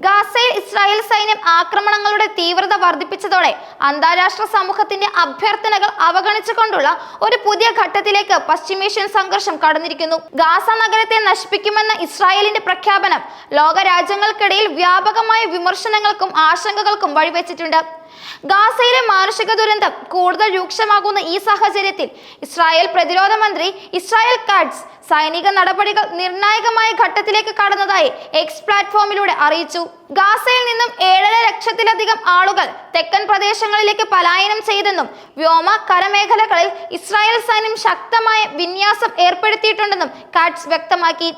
ഗാസയിൽ ഇസ്രായേൽ സൈന്യം ആക്രമണങ്ങളുടെ തീവ്രത വർദ്ധിപ്പിച്ചതോടെ അന്താരാഷ്ട്ര സമൂഹത്തിന്റെ അഭ്യർത്ഥനകൾ അവഗണിച്ചുകൊണ്ടുള്ള ഒരു പുതിയ ഘട്ടത്തിലേക്ക് പശ്ചിമേഷ്യൻ സംഘർഷം കടന്നിരിക്കുന്നു. ഗാസ നഗരത്തെ നശിപ്പിക്കുമെന്ന ഇസ്രായേലിന്റെ പ്രഖ്യാപനം ലോകരാജ്യങ്ങൾക്കിടയിൽ വ്യാപകമായ വിമർശനങ്ങൾക്കും ആശങ്കകൾക്കും വഴിവെച്ചിട്ടുണ്ട്. ഗാസയിലെ മാനുഷിക ദുരന്തം കൂടുതൽ രൂക്ഷമാകുന്ന ഈ സാഹചര്യത്തിൽ ഇസ്രായേൽ പ്രതിരോധ മന്ത്രി ഇസ്രായേൽ കാറ്റ്സ് സൈനിക നടപടികൾ നിർണായകമായ ഘട്ടത്തിലേക്ക് കടന്നതായി എക്സ് പ്ലാറ്റ്ഫോമിലൂടെ അറിയിച്ചു. ഗാസയിൽ നിന്നും 7.5 ലക്ഷത്തിലധികം ആളുകൾ തെക്കൻ പ്രദേശങ്ങളിലേക്ക് പലായനം ചെയ്തെന്നും വ്യോമ കരമേഖലകളിൽ ഇസ്രായേൽ സൈന്യം ശക്തമായ വിന്യാസം ഏർപ്പെടുത്തിയിട്ടുണ്ടെന്നും കാറ്റ്സ് വ്യക്തമാക്കി.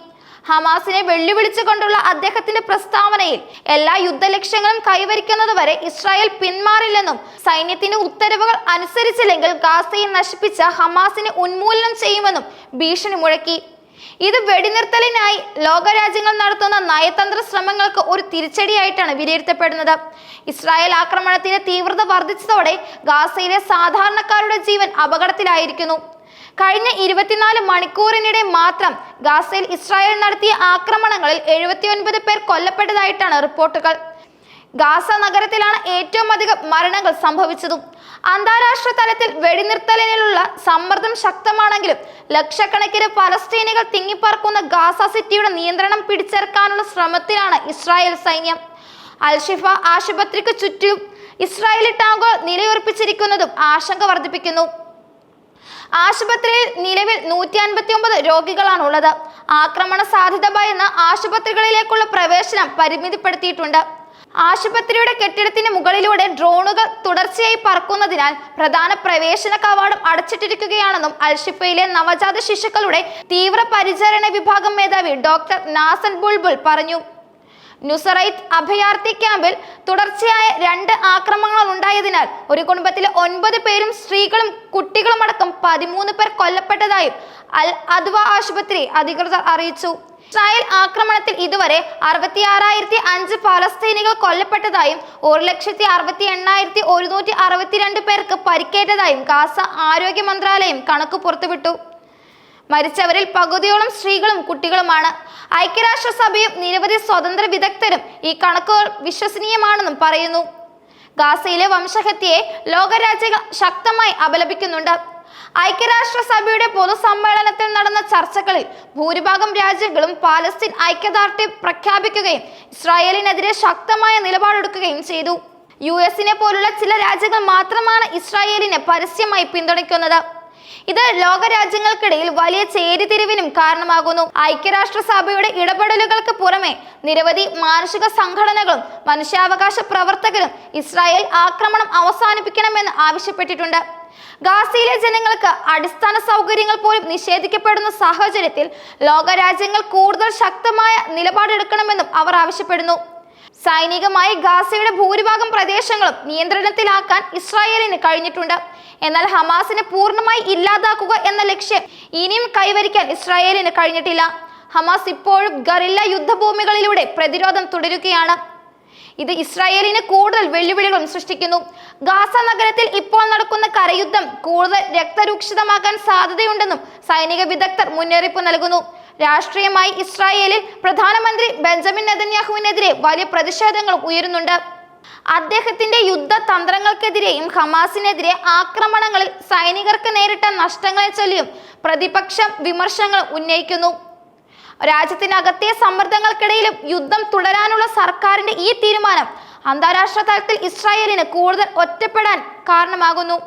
ഹമാസിനെ വെല്ലുവിളിച്ചുകൊണ്ടുള്ള അദ്ദേഹത്തിന്റെ പ്രസ്താവനയിൽ എല്ലാ യുദ്ധലക്ഷ്യങ്ങളും കൈവരിക്കുന്നതുവരെ ഇസ്രായേൽ പിന്മാറില്ലെന്നും സൈന്യത്തിന്റെ ഉത്തരവുകൾ അനുസരിച്ചില്ലെങ്കിൽ ഗാസയെ നശിപ്പിച്ച ഹമാസിനെ ഉന്മൂലനം ചെയ്യുമെന്നും ഭീഷണി മുഴക്കി. ഇത് വെടിനിർത്തലിനായി ലോകരാജ്യങ്ങൾ നടത്തുന്ന നയതന്ത്ര ശ്രമങ്ങൾക്ക് ഒരു തിരിച്ചടിയായിട്ടാണ് വിലയിരുത്തപ്പെടുന്നത്. ഇസ്രായേൽ ആക്രമണത്തിന്റെ തീവ്രത വർദ്ധിച്ചതോടെ ഗാസയിലെ സാധാരണക്കാരുടെ ജീവൻ അപകടത്തിലായിരിക്കുന്നു. കഴിഞ്ഞ 24 മണിക്കൂറിനിടെ മാത്രം ഗാസയിൽ ഇസ്രായേൽ നടത്തിയ ആക്രമണങ്ങളിൽ 79 പേർ കൊല്ലപ്പെട്ടതായിട്ടാണ് റിപ്പോർട്ടുകൾ. ഗാസ നഗരത്തിലാണ് ഏറ്റവും അധികം മരണങ്ങൾ സംഭവിച്ചതും. അന്താരാഷ്ട്ര തലത്തിൽ വെടിനിർത്തലിനുള്ള സമ്മർദ്ദം ശക്തമാണെങ്കിലും ലക്ഷക്കണക്കിന് പലസ്തീനികൾ തിങ്ങിപ്പാർക്കുന്ന ഗാസ സിറ്റിയുടെ നിയന്ത്രണം പിടിച്ചെടുക്കാനുള്ള ശ്രമത്തിലാണ് ഇസ്രായേൽ സൈന്യം. അൽ-ഷിഫ ആശുപത്രിക്ക് ചുറ്റും ഇസ്രായേലി ടാങ്കുകൾ നിലയുറപ്പിച്ചിരിക്കുന്നതും ആശങ്ക വർദ്ധിപ്പിക്കുന്നു. ആശുപത്രിയിൽ നിലവിൽ 159 രോഗികളാണുള്ളത്. ആക്രമണ സാധ്യത ഭയന്ന് ആശുപത്രികളിലേക്കുള്ള പ്രവേശനം പരിമിതപ്പെടുത്തിയിട്ടുണ്ട്. ആശുപത്രിയുടെ കെട്ടിടത്തിന് മുകളിലൂടെ ഡ്രോണുകൾ തുടർച്ചയായി പറക്കുന്നതിനാൽ പ്രധാന പ്രവേശന കവാടം അടച്ചിട്ടിരിക്കുകയാണെന്നും അൽ-ഷിഫയിലെ നവജാത ശിശുക്കളുടെ തീവ്രപരിചരണ വിഭാഗം മേധാവി ഡോക്ടർ നാസൻ ബുൾബുൾ പറഞ്ഞു. നുസറൈത്ത് അഭയാർത്ഥി ക്യാമ്പിൽ തുടർച്ചയായ 2 ആക്രമണങ്ങൾ ഉണ്ടായതിനാൽ ഒരു കുടുംബത്തിലെ 9 പേരും സ്ത്രീകളും കുട്ടികളും അടക്കം 13 പേർ കൊല്ലപ്പെട്ടതായും അൽ അദ്വ ആശുപത്രി അധികൃതർ അറിയിച്ചു. ഇസ്രായേൽ ആക്രമണത്തിൽ ഇതുവരെ 66,005 പലസ്തീനികൾ കൊല്ലപ്പെട്ടതായും 1,68,162 പേർക്ക് പരിക്കേറ്റതായും ഗാസ ആരോഗ്യ മന്ത്രാലയം കണക്ക് പുറത്തുവിട്ടു. മരിച്ചവരിൽ പകുതിയോളം സ്ത്രീകളും കുട്ടികളുമാണ്. ഐക്യരാഷ്ട്രസഭയും നിരവധി സ്വതന്ത്ര വിദഗ്ധരും ഈ കണക്കുകൾ വിശ്വസനീയമാണെന്നും പറയുന്നു. ഗാസയിലെ വംശഹത്യയെ ലോകരാജ്യങ്ങൾ ശക്തമായി അപലപിക്കുന്നുണ്ട്. ഐക്യരാഷ്ട്രസഭയുടെ പൊതുസമ്മേളനത്തിൽ നടന്ന ചർച്ചകളിൽ ഭൂരിഭാഗം രാജ്യങ്ങളും പാലസ്തീൻ ഐക്യദാർഢ്യം പ്രഖ്യാപിക്കുകയും ഇസ്രായേലിനെതിരെ ശക്തമായ നിലപാടെടുക്കുകയും ചെയ്തു. US-നെ പോലുള്ള ചില രാജ്യങ്ങൾ മാത്രമാണ് ഇസ്രായേലിനെ പരസ്യമായി പിന്തുണയ്ക്കുന്നത്. ഇത് ലോകരാജ്യങ്ങൾക്കിടയിൽ വലിയ ചേരിതിരിവിനും കാരണമാകുന്നു. ഐക്യരാഷ്ട്രസഭയുടെ ഇടപെടലുകൾക്ക് പുറമെ നിരവധി മാനുഷിക സംഘടനകളും മനുഷ്യാവകാശ പ്രവർത്തകരും ഇസ്രായേൽ ആക്രമണം അവസാനിപ്പിക്കണമെന്ന് ആവശ്യപ്പെട്ടിട്ടുണ്ട്. ഗാസയിലെ ജനങ്ങൾക്ക് അടിസ്ഥാന സൗകര്യങ്ങൾ പോലും നിഷേധിക്കപ്പെടുന്ന സാഹചര്യത്തിൽ ലോകരാജ്യങ്ങൾ കൂടുതൽ ശക്തമായ നിലപാടെടുക്കണമെന്നും അവർ ആവശ്യപ്പെടുന്നു. സൈനികമായി ഗാസയുടെ ഭൂരിഭാഗം പ്രദേശങ്ങളും നിയന്ത്രണത്തിലാക്കാൻ ഇസ്രായേലിന് കഴിഞ്ഞിട്ടുണ്ട്. എന്നാൽ ഹമാസിനെ പൂർണ്ണമായി ഇല്ലാതാക്കുക എന്ന ലക്ഷ്യം ഇനിയും കൈവരിക്കാൻ ഇസ്രായേലിന് കഴിഞ്ഞിട്ടില്ല. ഹമാസ് ഇപ്പോഴും ഗറില്ല യുദ്ധഭൂമികളിലൂടെ പ്രതിരോധം തുടരുകയാണ്. ഇത് ഇസ്രായേലിന് കൂടുതൽ വെല്ലുവിളികളും സൃഷ്ടിക്കുന്നു. ഗാസ നഗരത്തിൽ ഇപ്പോൾ നടക്കുന്ന കരയുദ്ധം കൂടുതൽ രക്തരൂക്ഷിതമാകാൻ സാധ്യതയുണ്ടെന്നും സൈനിക വിദഗ്ധർ മുന്നറിയിപ്പ് നൽകുന്നു. രാഷ്ട്രീയമായി ഇസ്രായേലിൽ പ്രധാനമന്ത്രി ബെഞ്ചമിൻ നെതന്യാഹുവിനെതിരെ വലിയ പ്രതിഷേധങ്ങളും ഉയരുന്നുണ്ട്. അദ്ദേഹത്തിന്റെ യുദ്ധതന്ത്രങ്ങൾക്കെതിരെയും ഹമാസിനെതിരെ ആക്രമണങ്ങളിൽ സൈനികർക്ക് നേരിട്ട നഷ്ടങ്ങളെ ചൊല്ലിയും പ്രതിപക്ഷം വിമർശനങ്ങൾ ഉന്നയിക്കുന്നു. രാജ്യത്തിനകത്തെ സമ്മർദ്ദങ്ങൾക്കിടയിലും യുദ്ധം തുടരാനുള്ള സർക്കാരിന്റെ ഈ തീരുമാനം അന്താരാഷ്ട്ര തലത്തിൽ ഇസ്രായേലിന് കൂടുതൽ ഒറ്റപ്പെടാൻ കാരണമാകുന്നു.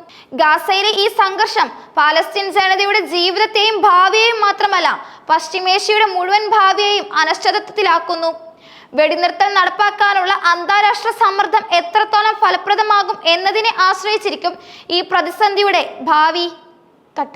ഗാസയിലെ ഈ സംഘർഷം പാലസ്തീൻ ജനതയുടെ ജീവിതത്തെയും ഭാവിയെയും മാത്രമല്ല പശ്ചിമേഷ്യയുടെ മുഴുവൻ ഭാവിയെയും അനിശ്ചിതത്വത്തിലാക്കുന്നു. വെടിനിർത്തൽ നടപ്പാക്കാനുള്ള അന്താരാഷ്ട്ര സമ്മർദ്ദം എത്രത്തോളം ഫലപ്രദമാകും എന്നതിനെ ആശ്രയിച്ചിരിക്കും ഈ പ്രതിസന്ധിയുടെ ഭാവി.